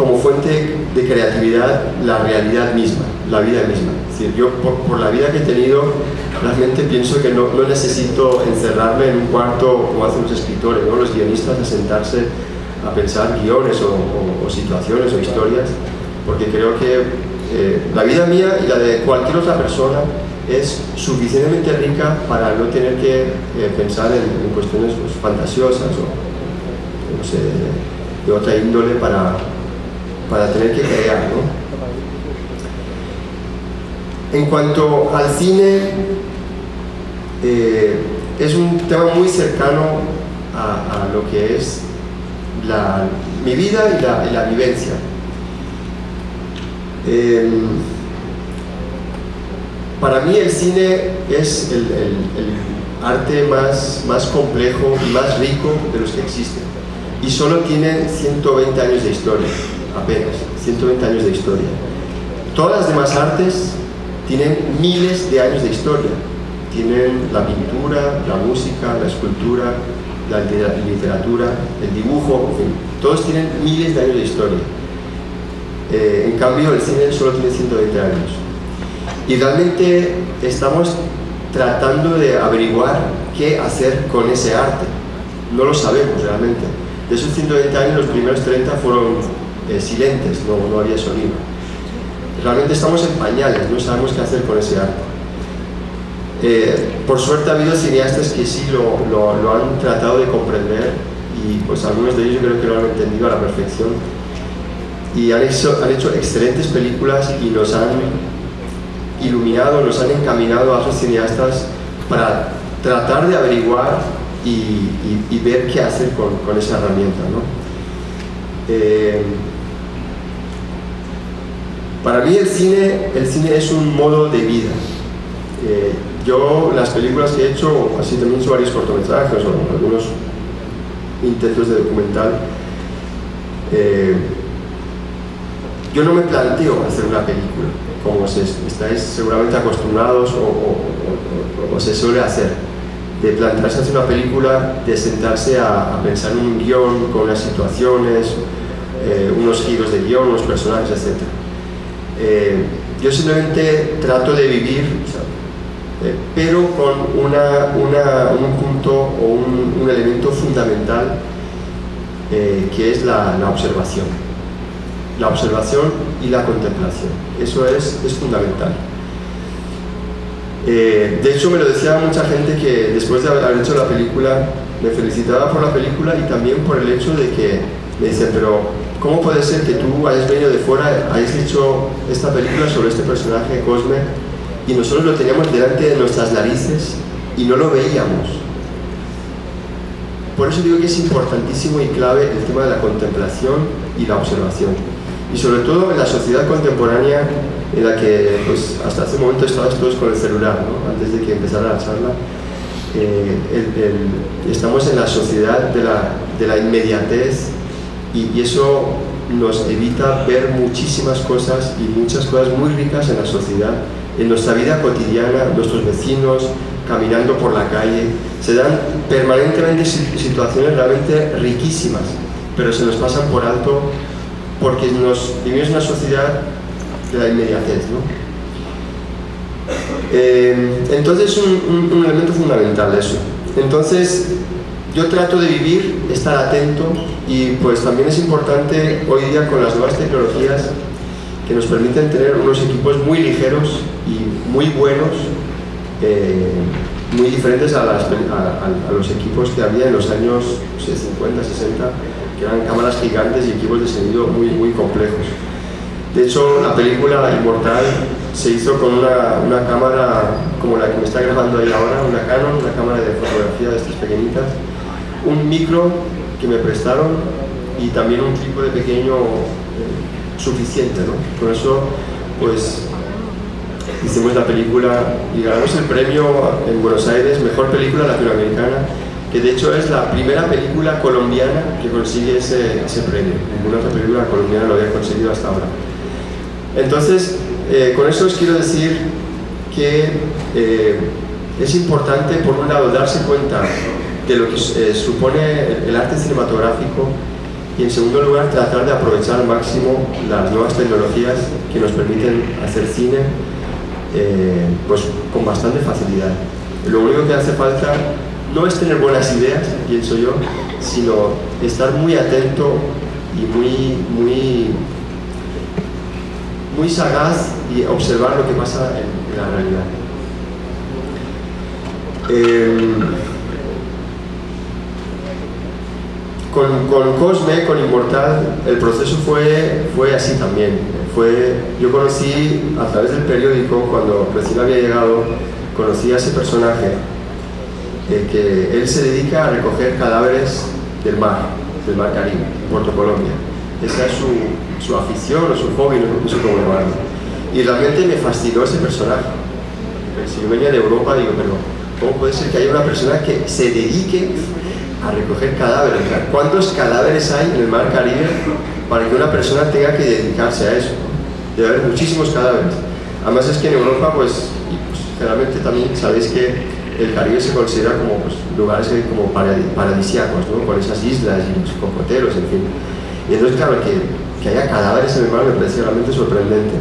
como fuente de creatividad la realidad misma, la vida misma. Es decir, yo por la vida que he tenido, realmente pienso que no necesito encerrarme en un cuarto como hacen los escritores, ¿no? Los guionistas, a sentarse a pensar guiones o situaciones o historias, porque creo que la vida mía y la de cualquier otra persona es suficientemente rica para no tener que pensar en cuestiones pues, fantasiosas o no sé, de otra índole para tener que crear, ¿no? En cuanto al cine, es un tema muy cercano a lo que es mi vida y la vivencia. Para mí el cine es el arte más complejo y más rico de los que existen, y solo tiene 120 años de historia, apenas 120 años de historia. Todas las demás artes tienen miles de años de historia. Tienen la pintura, la música, la escultura, la literatura, el dibujo, en fin, todos tienen miles de años de historia. En cambio, el cine solo tiene 120 años. Y realmente estamos tratando de averiguar qué hacer con ese arte. No lo sabemos realmente. De esos 120 años, los primeros 30 fueron silentes, no había sonido. Realmente estamos en pañales, no sabemos qué hacer con ese arte. Por suerte ha habido cineastas que sí lo han tratado de comprender, y pues algunos de ellos yo creo que lo han entendido a la perfección, y han hecho excelentes películas y nos han iluminado, nos han encaminado a esos cineastas para tratar de averiguar y ver qué hacer con esa herramienta, ¿no? Para mí el cine es un modo de vida. Yo las películas que he hecho, así también he hecho varios cortometrajes o algunos intentos de documental, yo no me planteo hacer una película como estáis seguramente acostumbrados o se suele hacer, de plantearse hacer una película, de sentarse a pensar en un guión con unas situaciones, unos giros de guión, unos personajes, etc. Yo simplemente trato de vivir, pero con un punto o un elemento fundamental, que es la observación. La observación y la contemplación. Eso es fundamental. De hecho, me lo decía mucha gente que después de haber hecho la película, me felicitaba por la película y también por el hecho de que me dicen, pero ¿cómo puede ser que tú hayas venido de fuera, hayas hecho esta película sobre este personaje, Cosme, y nosotros lo teníamos delante de nuestras narices y no lo veíamos? Por eso digo que es importantísimo y clave el tema de la contemplación y la observación. Y sobre todo en la sociedad contemporánea, en la que pues, hasta hace un momento estabas todos con el celular, ¿no? Antes de que empezara la charla, estamos en la sociedad de la inmediatez, y eso nos evita ver muchísimas cosas y muchas cosas muy ricas en la sociedad, en nuestra vida cotidiana, nuestros vecinos, caminando por la calle. Se dan permanentemente situaciones realmente riquísimas, pero se nos pasan por alto porque vivimos en una sociedad de la inmediatez, ¿no? Entonces es un elemento fundamental eso. Entonces yo trato de vivir, estar atento, y pues también es importante hoy día con las nuevas tecnologías que nos permiten tener unos equipos muy ligeros y muy buenos, muy diferentes a los equipos que había en los años 50, 60, que eran cámaras gigantes y equipos de sonido muy complejos. De hecho, la película Inmortal se hizo con una cámara como la que me está grabando ahí ahora, una Canon, una cámara de fotografía de estas pequeñitas, un micro que me prestaron y también un trípode pequeño suficiente, ¿no? Con eso, pues, hicimos la película y ganamos el premio en Buenos Aires, mejor película latinoamericana, que de hecho es la primera película colombiana que consigue ese premio. Ninguna otra película colombiana lo había conseguido hasta ahora. Entonces, con eso os quiero decir que es importante, por un lado, darse cuenta de lo que supone el arte cinematográfico, y en segundo lugar tratar de aprovechar al máximo las nuevas tecnologías que nos permiten hacer cine pues con bastante facilidad. Lo único que hace falta no es tener buenas ideas, pienso yo, sino estar muy atento y muy sagaz y observar lo que pasa en la realidad. Con Cosme, con Inmortal, el proceso fue así también. Yo conocí a través del periódico, cuando recién había llegado, conocí a ese personaje, que él se dedica a recoger cadáveres del mar Caribe, en Puerto Colombia. Esa es su afición o su hobby, no sé cómo llamarlo. Y realmente me fascinó ese personaje. Si yo venía de Europa, digo, pero ¿cómo puede ser que haya una persona que se dedique a recoger cadáveres? ¿Cuántos cadáveres hay en el mar Caribe para que una persona tenga que dedicarse a eso? Debe haber muchísimos cadáveres. Además es que en Europa, pues generalmente también sabéis que el Caribe se considera como lugares como paradisíacos, ¿no? Con esas islas y los cocoteros, en fin. Y entonces, claro, que haya cadáveres en el mar me parece realmente sorprendente.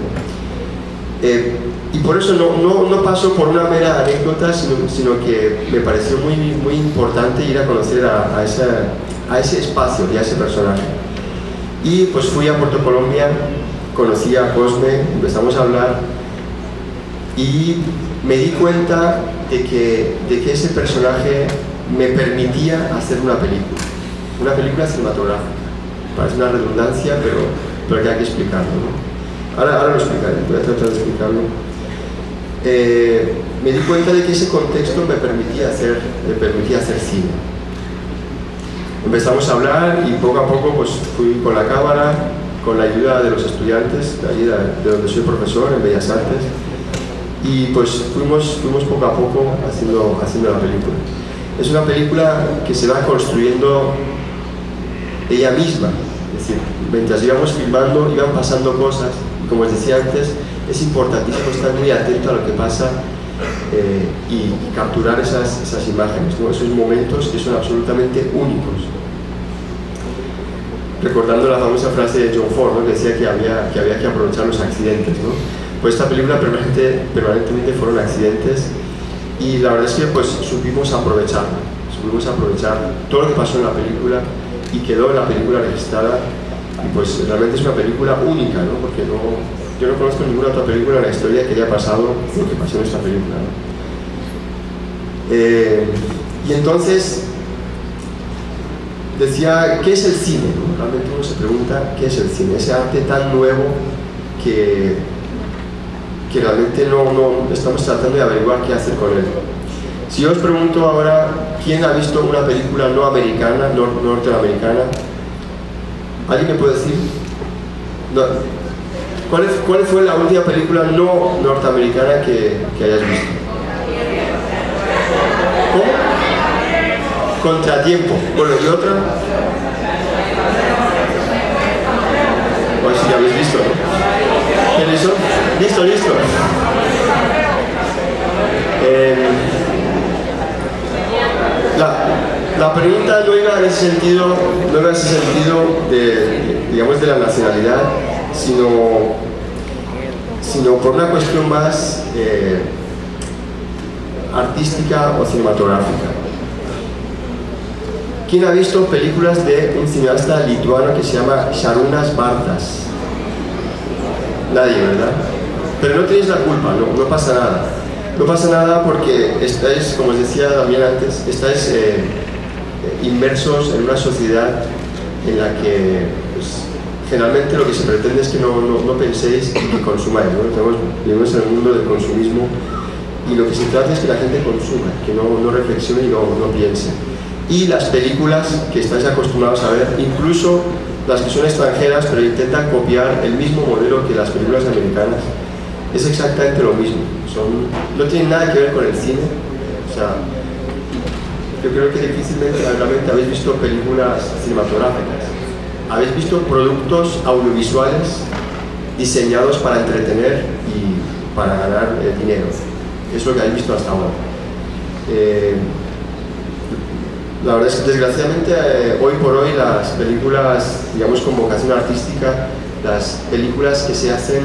Y por eso no paso por una mera anécdota, sino que me pareció muy importante ir a conocer a ese espacio y a ese personaje. Y pues fui a Puerto Colombia, conocí a Cosme, empezamos a hablar y me di cuenta de que ese personaje me permitía hacer una película cinematográfica. Parece una redundancia, pero que hay que explicarlo, ¿no? Ahora lo explicaré, voy a tratar de explicarlo. Me di cuenta de que ese contexto me permitía hacer cine. Empezamos a hablar y poco a poco pues, fui con la cámara, con la ayuda de los estudiantes, de allí de donde soy profesor, en Bellas Artes, y pues fuimos poco a poco haciendo la película. Es una película que se va construyendo ella misma, es decir, mientras íbamos filmando iban pasando cosas, y como os decía antes, es importantísimo estar muy atento a lo que pasa y capturar esas imágenes, ¿no? Esos momentos que son absolutamente únicos. Recordando la famosa frase de John Ford, ¿no? Que decía que había que aprovechar los accidentes, ¿no? Pues esta película permanentemente fueron accidentes y la verdad es que pues, supimos aprovechar todo lo que pasó en la película y quedó en la película registrada, y pues realmente es una película única, ¿no? Porque yo no conozco ninguna otra película en la historia que haya pasado lo que pasó en esta película, ¿no? Y entonces decía, ¿qué es el cine? ¿No? Realmente uno se pregunta, ¿qué es el cine? Ese arte tan nuevo que realmente no estamos tratando de averiguar qué hacer con él. Si yo os pregunto ahora, ¿quién ha visto una película no americana, norteamericana? ¿Alguien me puede decir? No. ¿Cuál fue la última película no norteamericana que hayas visto? ¿Cómo? Contratiempo. Bueno, ¿y otra? Pues si ya habéis visto, ¿no? ¿Qué es eso? Listo. La pregunta no iba en ese sentido, de la nacionalidad, sino por una cuestión más artística o cinematográfica. ¿Quién ha visto películas de un cineasta lituano que se llama Šarūnas Bartas? Nadie, ¿verdad? Pero no tenéis la culpa, no pasa nada. No pasa nada porque estáis, como os decía también antes, estáis inmersos en una sociedad en la que pues, generalmente lo que se pretende es que no penséis y que consumáis, ¿no? Vivimos en el mundo del consumismo y lo que se trata es que la gente consuma, que no reflexione y no piense. Y las películas que estáis acostumbrados a ver, incluso las que son extranjeras pero intentan copiar el mismo modelo que las películas americanas, es exactamente lo mismo. No tienen nada que ver con el cine. O sea, yo creo que difícilmente realmente habéis visto películas cinematográficas. Habéis visto productos audiovisuales diseñados para entretener y para ganar dinero. Es lo que habéis visto hasta ahora. La verdad es que desgraciadamente hoy por hoy las películas, digamos, con vocación artística, las películas que se hacen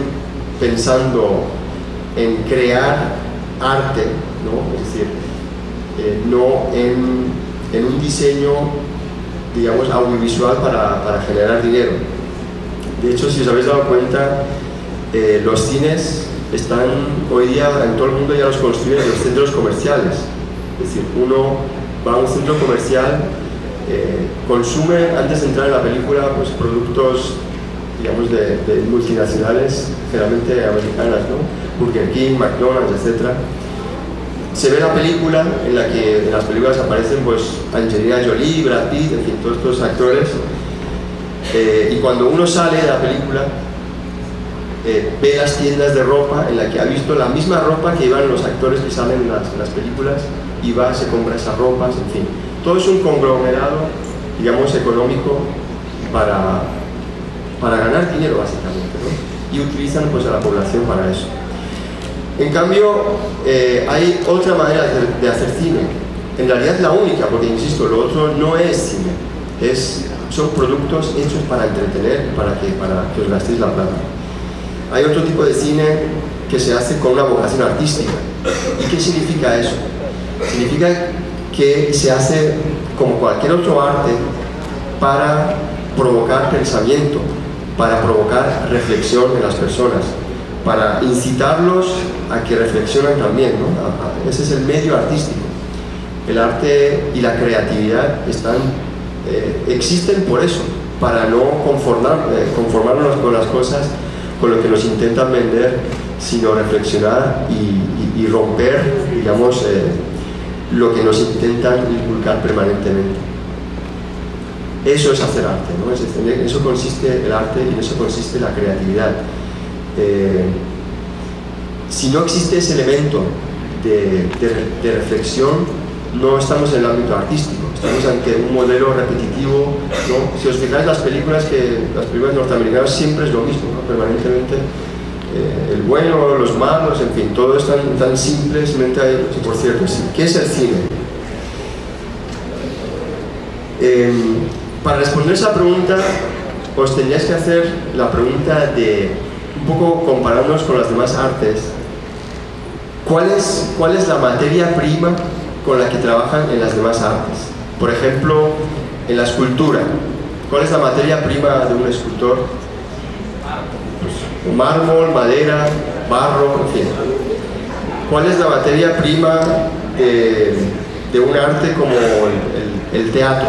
pensando en crear arte, ¿no? Es decir, no en un diseño, digamos, audiovisual para generar dinero. De hecho, si os habéis dado cuenta, los cines están hoy día en todo el mundo, ya los construyen en los centros comerciales. Es decir, uno va a un centro comercial, consume antes de entrar en la película pues, productos, digamos, de multinacionales, generalmente americanas, ¿no? Burger King, McDonald's, etc. Se ve la película en la que en las películas aparecen pues, Angelina Jolie, Brad Pitt, en fin, todos estos actores. Y cuando uno sale de la película, ve las tiendas de ropa en la que ha visto la misma ropa que llevan los actores que salen en las películas y va, se compra esas ropas, en fin. Todo es un conglomerado, digamos, económico para ganar dinero, básicamente, ¿no? Y utilizan pues, a la población para eso. En cambio, hay otra manera de hacer cine. En realidad la única, porque insisto, lo otro no es cine. Son productos hechos para entretener, para que os gastéis la plata. Hay otro tipo de cine que se hace con una vocación artística. ¿Y qué significa eso? Significa que se hace como cualquier otro arte para provocar pensamiento, para provocar reflexión en las personas, para incitarlos a que reflexionen también, ¿no? Ese es el medio artístico. El arte y la creatividad existen por eso, para no conformarnos con las cosas, con lo que nos intentan vender, sino reflexionar y romper, digamos, lo que nos intentan inculcar permanentemente. Eso es hacer arte, ¿no? En eso consiste el arte y en eso consiste la creatividad. Si no existe ese elemento de reflexión, no estamos en el ámbito artístico, estamos ante un modelo repetitivo, ¿no? Si os fijáis, las películas norteamericanas siempre es lo mismo, ¿no? Permanentemente el bueno, los malos, en fin, todo es tan simplemente ahí. Por cierto, ¿qué es el cine? Para responder esa pregunta, os tendríais que hacer la pregunta de, un poco comparándonos con las demás artes, ¿cuál es la materia prima con la que trabajan en las demás artes? Por ejemplo, en la escultura, ¿cuál es la materia prima de un escultor? Pues, mármol, madera, barro, en fin. ¿Cuál es la materia prima de un arte como el teatro?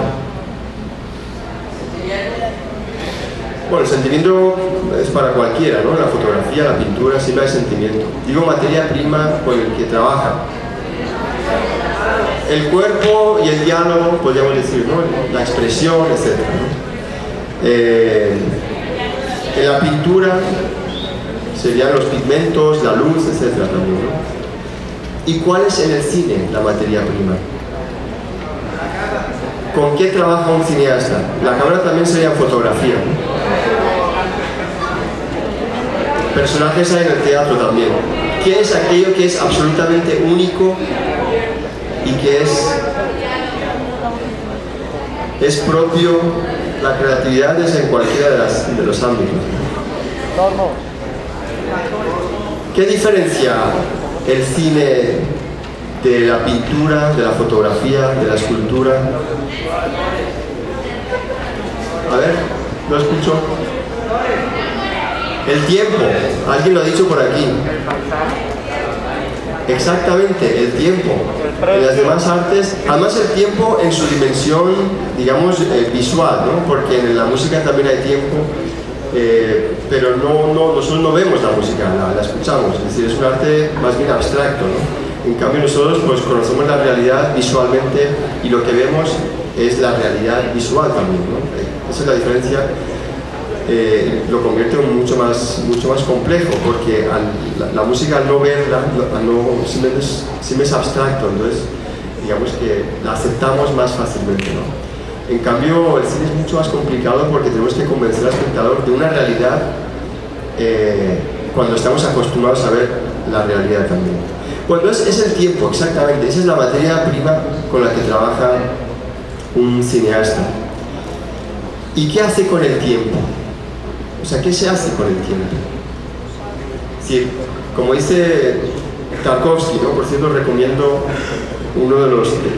Bueno, el sentimiento es para cualquiera, ¿no? La fotografía, la pintura, siempre hay sentimiento. Digo materia prima con el que trabaja. El cuerpo y el diálogo, podríamos decir, ¿no? La expresión, etc., ¿no? En la pintura serían los pigmentos, la luz, etc. también, ¿no? ¿Y cuál es en el cine la materia prima? ¿Con qué trabaja un cineasta? La cámara también sería fotografía, ¿no? Personajes hay en el teatro también. ¿Qué es aquello que es absolutamente único y que es propio? La creatividad es en cualquiera de los ámbitos. ¿Qué diferencia el cine de la pintura, de la fotografía, de la escultura? A ver, lo escucho. El tiempo, alguien lo ha dicho por aquí. Exactamente, el tiempo. En las demás artes, además el tiempo en su dimensión, digamos, visual, ¿no? Porque en la música también hay tiempo, pero nosotros no vemos la música, la escuchamos, es decir, es un arte más bien abstracto, ¿no? En cambio nosotros pues conocemos la realidad visualmente y lo que vemos es la realidad visual también, ¿no? Esa es la diferencia. Lo convierte en mucho más complejo, porque la música, al no verla, siempre es abstracto, entonces digamos que la aceptamos más fácilmente, ¿no? En cambio el cine es mucho más complicado porque tenemos que convencer al espectador de una realidad cuando estamos acostumbrados a ver la realidad también. Bueno, es el tiempo, exactamente, esa es la materia prima con la que trabaja un cineasta. ¿Y qué hace con el tiempo? O sea, ¿qué se hace con el tiempo? Es decir, como dice Tarkovsky, ¿no? Por cierto, recomiendo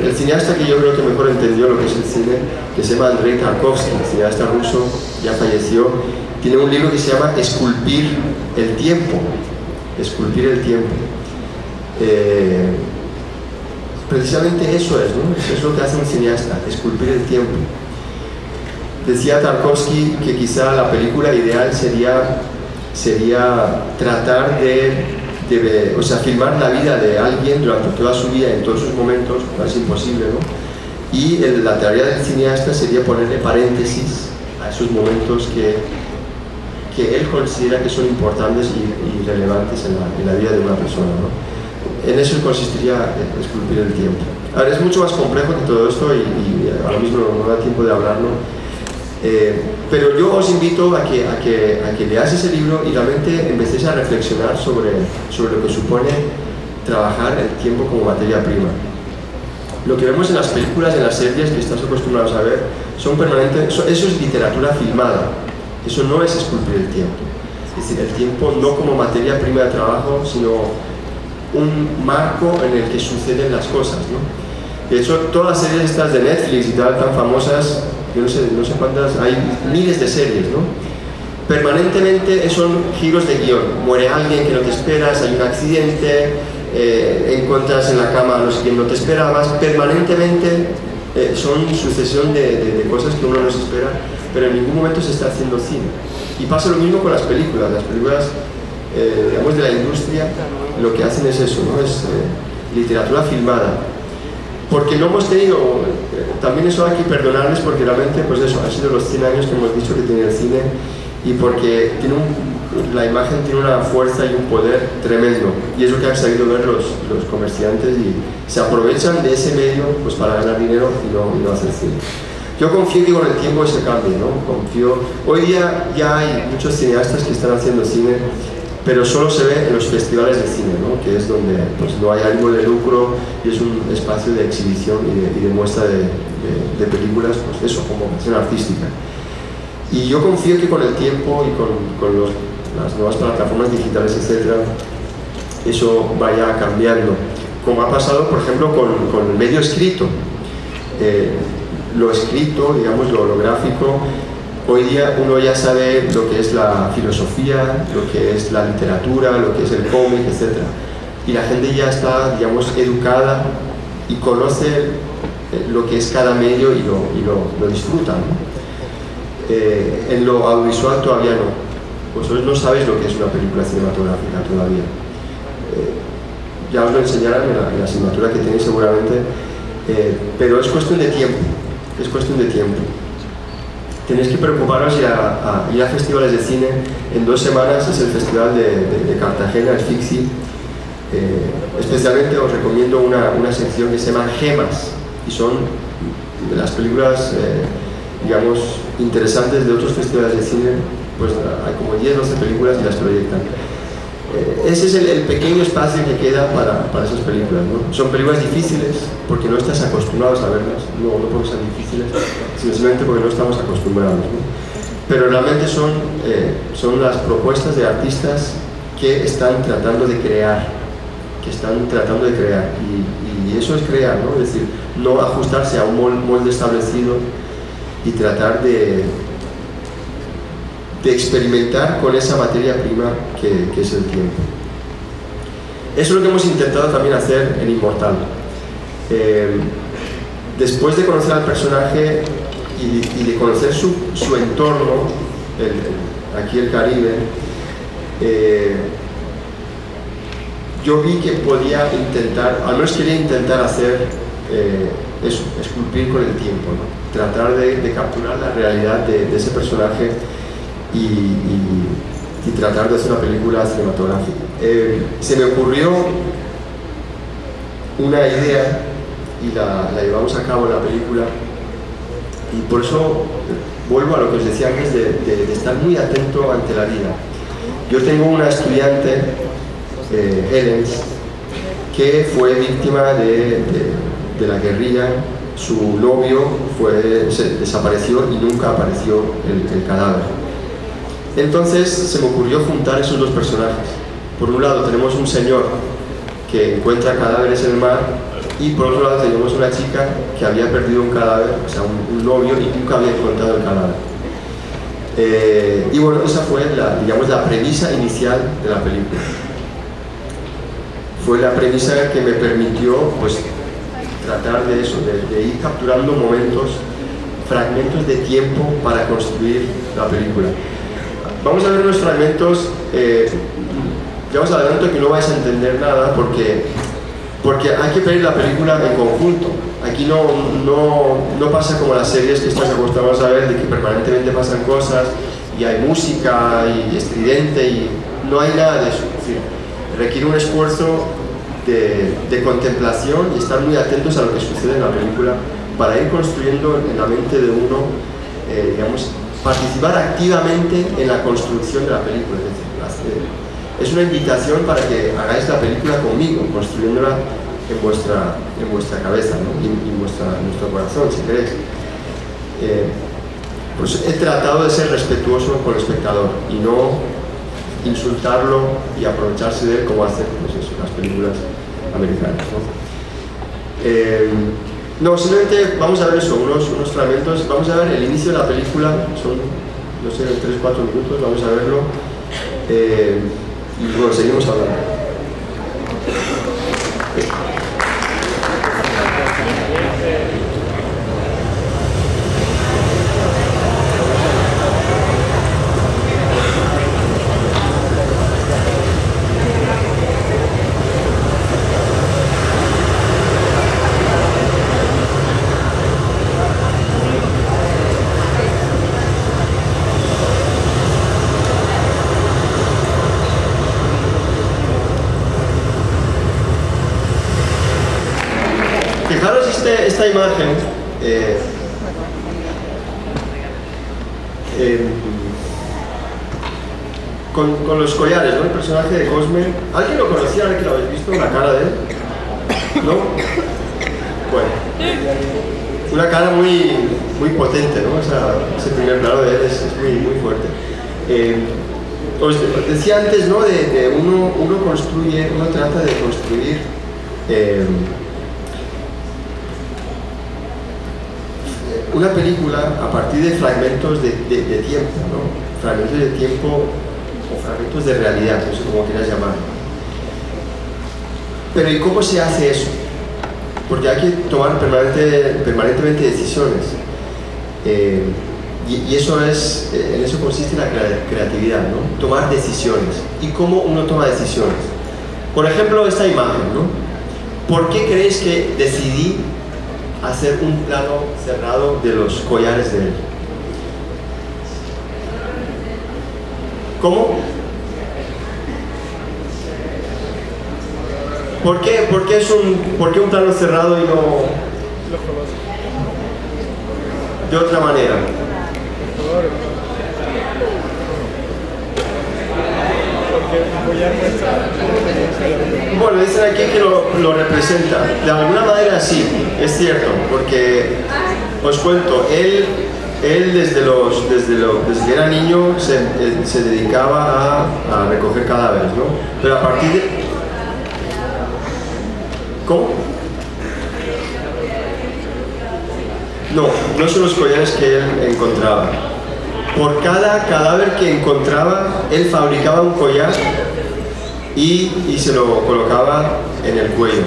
el cineasta que yo creo que mejor entendió lo que es el cine, que se llama Andrei Tarkovsky, cineasta ruso, ya falleció. Tiene un libro que se llama Esculpir el tiempo. Esculpir el tiempo. Precisamente eso es, ¿no? Eso es lo que hace un cineasta, esculpir el tiempo. Decía Tarkovsky que quizá la película ideal sería tratar o sea, filmar la vida de alguien durante toda su vida, en todos sus momentos, es imposible, ¿no? Y la tarea del cineasta sería ponerle paréntesis a esos momentos que él considera que son importantes y relevantes en la vida de una persona, ¿no? En eso consistiría esculpir el tiempo. A ver, es mucho más complejo que todo esto y ahora mismo no da tiempo de hablarlo. Pero yo os invito a que leáis ese libro y realmente empecéis a reflexionar sobre lo que supone trabajar el tiempo como materia prima. Lo que vemos en las películas, en las series que estás acostumbrados a ver, son permanentes, eso es literatura filmada, eso no es esculpir el tiempo. Es decir, el tiempo no como materia prima de trabajo, sino un marco en el que suceden las cosas, ¿no? De hecho, todas las series estas de Netflix y tal, tan famosas, yo no sé cuántas, hay miles de series, ¿no? Permanentemente son giros de guión. Muere alguien que no te esperas, hay un accidente, encuentras en la cama a no sé quién no te esperabas. Permanentemente son sucesión de cosas que uno no se espera, pero en ningún momento se está haciendo cine. Y pasa lo mismo con las películas. Las películas, digamos, de la industria, lo que hacen es eso, ¿no? Es literatura filmada. Porque no hemos tenido, también eso hay que perdonarles porque realmente, pues eso, han sido los 100 años que hemos dicho que tiene el cine y porque la imagen tiene una fuerza y un poder tremendo y es lo que han sabido ver los comerciantes y se aprovechan de ese medio pues para ganar dinero y no hacer cine. Yo confío que con el tiempo ese cambie, ¿no? Hoy día ya hay muchos cineastas que están haciendo cine, pero solo se ve en los festivales de cine, ¿no? Que es donde pues, no hay ánimo de lucro y es un espacio de exhibición y de muestra de películas, pues eso, como acción artística. Y yo confío que con el tiempo y con las nuevas plataformas digitales, etc., eso vaya cambiando, como ha pasado, por ejemplo, con el medio escrito. Lo escrito, digamos, lo gráfico. Hoy día uno ya sabe lo que es la filosofía, lo que es la literatura, lo que es el cómic, etc. Y la gente ya está, digamos, educada y conoce lo que es cada medio y lo disfruta, ¿no? En lo audiovisual todavía no. Vosotros no sabéis lo que es una película cinematográfica todavía. Ya os lo enseñarán en la asignatura que tenéis seguramente, pero es cuestión de tiempo. Es cuestión de tiempo. Tenéis que preocuparos y ir a festivales de cine. En 2 semanas es el festival de Cartagena, el FICSI. Especialmente os recomiendo una sección que se llama Gemas, y son de las películas, digamos, interesantes de otros festivales de cine. Pues hay como 10-12 películas y las proyectan. Ese es el pequeño espacio que queda para esas películas, ¿no? Son películas difíciles porque no estás acostumbrados a verlas, no porque sean difíciles, sino simplemente porque no estamos acostumbrados, ¿no? Pero realmente son las propuestas de artistas que están tratando de crear, y eso es crear, ¿no? Es decir, no ajustarse a un molde establecido y tratar de experimentar con esa materia prima que es el tiempo. Eso es lo que hemos intentado también hacer en Inmortal. Después de conocer al personaje y de conocer su entorno, aquí el Caribe, yo vi que podía intentar, al menos quería intentar hacer eso, esculpir con el tiempo, ¿no? Tratar de capturar la realidad de ese personaje y tratar de hacer una película cinematográfica. Se me ocurrió una idea y la llevamos a cabo en la película, y por eso vuelvo a lo que os decía antes de estar muy atento ante la vida. Yo tengo una estudiante, Helen, que fue víctima de la guerrilla su novio desapareció y nunca apareció el cadáver. Entonces se me ocurrió juntar esos dos personajes. Por un lado tenemos un señor que encuentra cadáveres en el mar, y por otro lado tenemos una chica que había perdido un cadáver, o sea, un novio, y nunca había encontrado el cadáver. Y bueno, esa fue la premisa inicial de la película. Fue la premisa que me permitió pues tratar de eso, de ir capturando momentos, fragmentos de tiempo para construir la película. Vamos a ver los fragmentos, ya os adelanto que no vais a entender nada porque hay que ver la película en conjunto. Aquí no pasa como las series que estás acostumbrados a ver, de que permanentemente pasan cosas y hay música y estridente, y no hay nada de eso. Es decir, requiere un esfuerzo de contemplación y estar muy atentos a lo que sucede en la película para ir construyendo en la mente de uno, digamos, participar activamente en la construcción de la película. Es decir, es una invitación para que hagáis la película conmigo, construyéndola en vuestra cabeza, ¿no? y en nuestro corazón, si queréis. Pues he tratado de ser respetuoso con el espectador y no insultarlo y aprovecharse de él como hacen pues eso, las películas americanas, ¿no? Simplemente vamos a ver eso, unos fragmentos. Vamos a ver el inicio de la película, son, no sé, 3-4 minutos, vamos a verlo. Y bueno, seguimos hablando. Fijaros esta imagen, con los collares, ¿no? El personaje de Cosme. ¿Alguien lo conocía, ahora que lo habéis visto? La cara de él, ¿no? Bueno, una cara muy potente, ¿no? Ese primer plano de él es muy fuerte. Os decía antes, ¿no? Uno trata de construir una película a partir de fragmentos de tiempo, ¿no? Fragmentos de tiempo o fragmentos de realidad, no sé cómo quieras llamarlo. Pero ¿y cómo se hace eso? Porque hay que tomar permanentemente decisiones. Y eso en eso consiste la creatividad, ¿no? Tomar decisiones. ¿Y cómo uno toma decisiones? Por ejemplo, esta imagen, ¿no? ¿Por qué creéis que decidí hacer un plano cerrado de los collares de él? ¿Cómo? ¿Por qué un plano cerrado y no de otra manera? Bueno, dicen aquí que lo representa. De alguna manera sí, es cierto, porque os cuento, él desde que era niño se dedicaba a recoger cadáveres, ¿no? Pero a partir de... ¿Cómo? No son los collares que él encontraba. Por cada cadáver que encontraba, él fabricaba un collar y se lo colocaba en el cuello.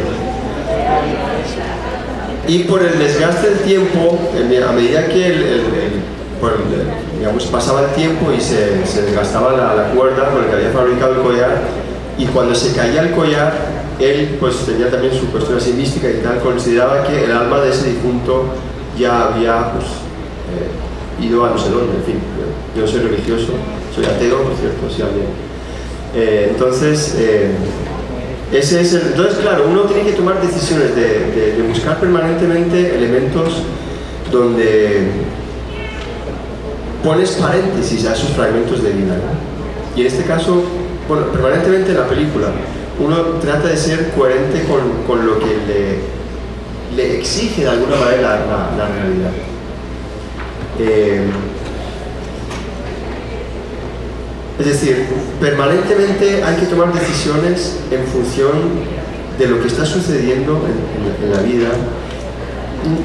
Y por el desgaste del tiempo, a medida que digamos, pasaba el tiempo y se desgastaba la cuerda con la que había fabricado el collar, y cuando se caía el collar, él pues tenía también su cuestión así mística y tal, consideraba que el alma de ese difunto ya había pues, ido a no sé dónde, en fin. Yo no soy religioso, soy ateo, por cierto, si alguien. Entonces, entonces, claro, uno tiene que tomar decisiones de buscar permanentemente elementos donde pones paréntesis a esos fragmentos de vida, ¿no? Y en este caso, bueno, permanentemente en la película, uno trata de ser coherente con lo que le exige de alguna manera la realidad. Es decir, permanentemente hay que tomar decisiones en función de lo que está sucediendo en la vida.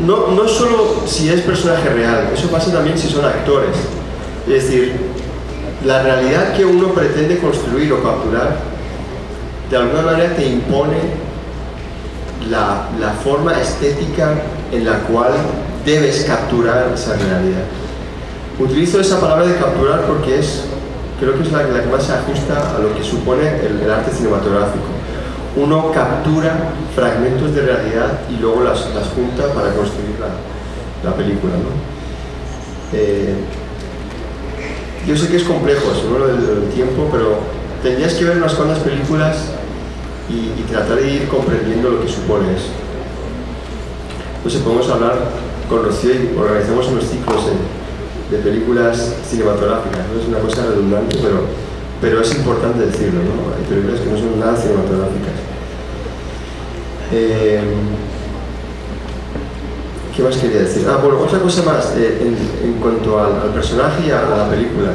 No solo si es personaje real, eso pasa también si son actores. Es decir, la realidad que uno pretende construir o capturar, de alguna manera te impone la forma estética en la cual debes capturar esa realidad. Utilizo esa palabra de capturar porque creo que es la que más se ajusta a lo que supone el arte cinematográfico. Uno captura fragmentos de realidad y luego las junta para construir la película, ¿no? Yo sé que es complejo eso, ¿no? Lo del tiempo, pero tendrías que ver unas cuantas películas y tratar de ir comprendiendo lo que supone eso. Entonces podemos hablar con Rocío y organizamos unos ciclos de películas cinematográficas, ¿no? Es una cosa redundante, pero es importante decirlo, ¿no? Hay películas que no son nada cinematográficas. ¿Qué más quería decir? Bueno, otra cosa más en cuanto al personaje y a la película.